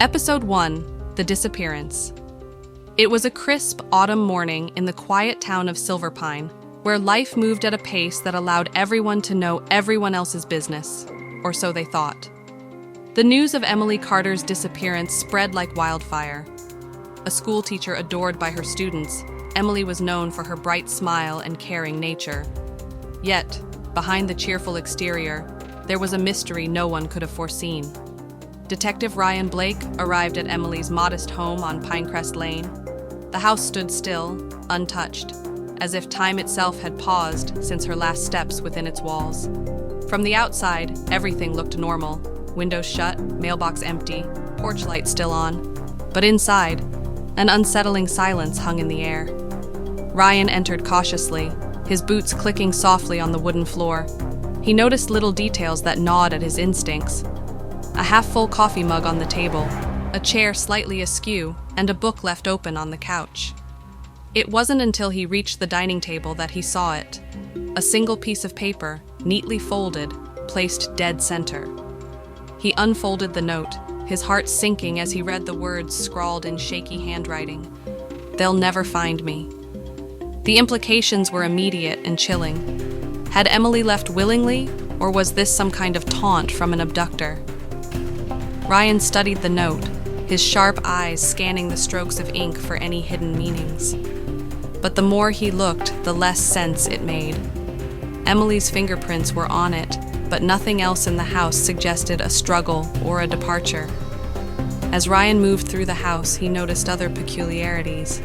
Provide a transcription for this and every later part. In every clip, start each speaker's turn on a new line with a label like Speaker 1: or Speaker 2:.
Speaker 1: Episode 1: The Disappearance. It was a crisp autumn morning in the quiet town of Silverpine, where life moved at a pace that allowed everyone to know everyone else's business, or so they thought. The news of Emily Carter's disappearance spread like wildfire. A schoolteacher adored by her students, Emily was known for her bright smile and caring nature. Yet, behind the cheerful exterior, there was a mystery no one could have foreseen. Detective Ryan Blake arrived at Emily's modest home on Pinecrest Lane. The house stood still, untouched, as if time itself had paused since her last steps within its walls. From the outside, everything looked normal. Windows shut, mailbox empty, porch light still on. But inside, an unsettling silence hung in the air. Ryan entered cautiously, his boots clicking softly on the wooden floor. He noticed little details that gnawed at his instincts. A half-full coffee mug on the table, a chair slightly askew, and a book left open on the couch. It wasn't until he reached the dining table that he saw it. A single piece of paper, neatly folded, placed dead center. He unfolded the note, his heart sinking as he read the words scrawled in shaky handwriting. "They'll never find me." The implications were immediate and chilling. Had Emily left willingly, or was this some kind of taunt from an abductor? Ryan studied the note, his sharp eyes scanning the strokes of ink for any hidden meanings. But the more he looked, the less sense it made. Emily's fingerprints were on it, but nothing else in the house suggested a struggle or a departure. As Ryan moved through the house, he noticed other peculiarities.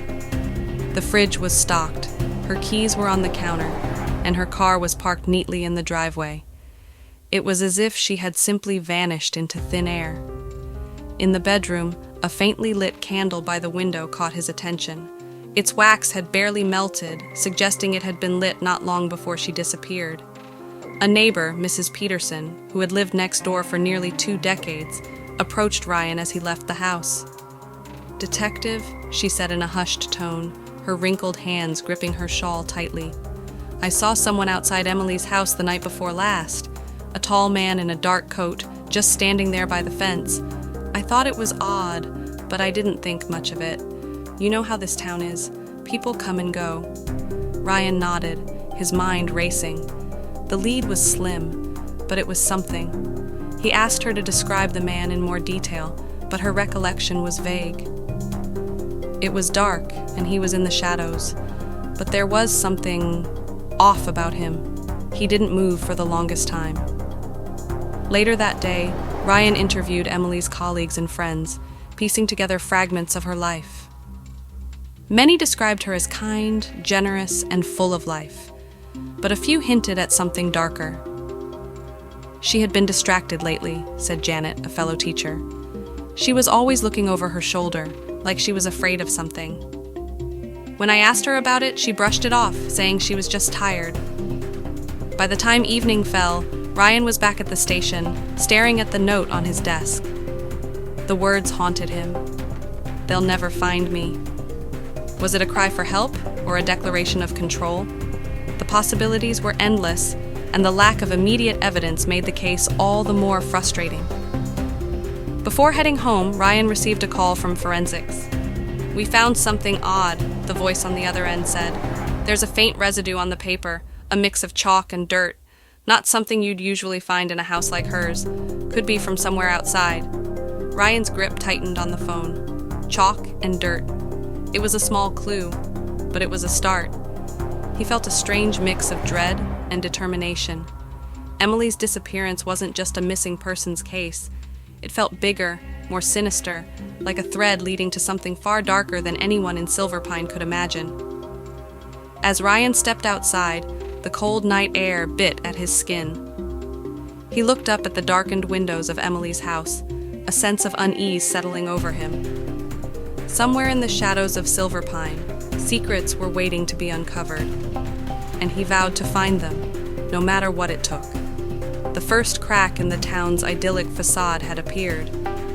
Speaker 1: The fridge was stocked, her keys were on the counter, and her car was parked neatly in the driveway. It was as if she had simply vanished into thin air. In the bedroom, a faintly lit candle by the window caught his attention. Its wax had barely melted, suggesting it had been lit not long before she disappeared. A neighbor, Mrs. Peterson, who had lived next door for nearly 2 decades, approached Ryan as he left the house. "Detective," she said in a hushed tone, her wrinkled hands gripping her shawl tightly. "I saw someone outside Emily's house the night before last. A tall man in a dark coat, just standing there by the fence. I thought it was odd, but I didn't think much of it. You know how this town is. People come and go." Ryan nodded, his mind racing. The lead was slim, but it was something. He asked her to describe the man in more detail, but her recollection was vague. It was dark, and he was in the shadows, but there was something off about him. He didn't move for the longest time. Later that day, Ryan interviewed Emily's colleagues and friends, piecing together fragments of her life. Many described her as kind, generous, and full of life, but a few hinted at something darker. "She had been distracted lately," said Janet, a fellow teacher. "She was always looking over her shoulder, like she was afraid of something. When I asked her about it, she brushed it off, saying she was just tired." By the time evening fell, Ryan was back at the station, staring at the note on his desk. The words haunted him. "They'll never find me." Was it a cry for help, or a declaration of control? The possibilities were endless, and the lack of immediate evidence made the case all the more frustrating. Before heading home, Ryan received a call from forensics. "We found something odd," the voice on the other end said. "There's a faint residue on the paper, a mix of chalk and dirt. Not something you'd usually find in a house like hers. Could be from somewhere outside." Ryan's grip tightened on the phone. Chalk and dirt. It was a small clue, but it was a start. He felt a strange mix of dread and determination. Emily's disappearance wasn't just a missing persons case. It felt bigger, more sinister, like a thread leading to something far darker than anyone in Silverpine could imagine. As Ryan stepped outside, the cold night air bit at his skin. He looked up at the darkened windows of Emily's house, a sense of unease settling over him. Somewhere in the shadows of Silverpine, secrets were waiting to be uncovered, and he vowed to find them, no matter what it took. The first crack in the town's idyllic facade had appeared,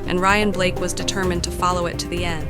Speaker 1: and Ryan Blake was determined to follow it to the end.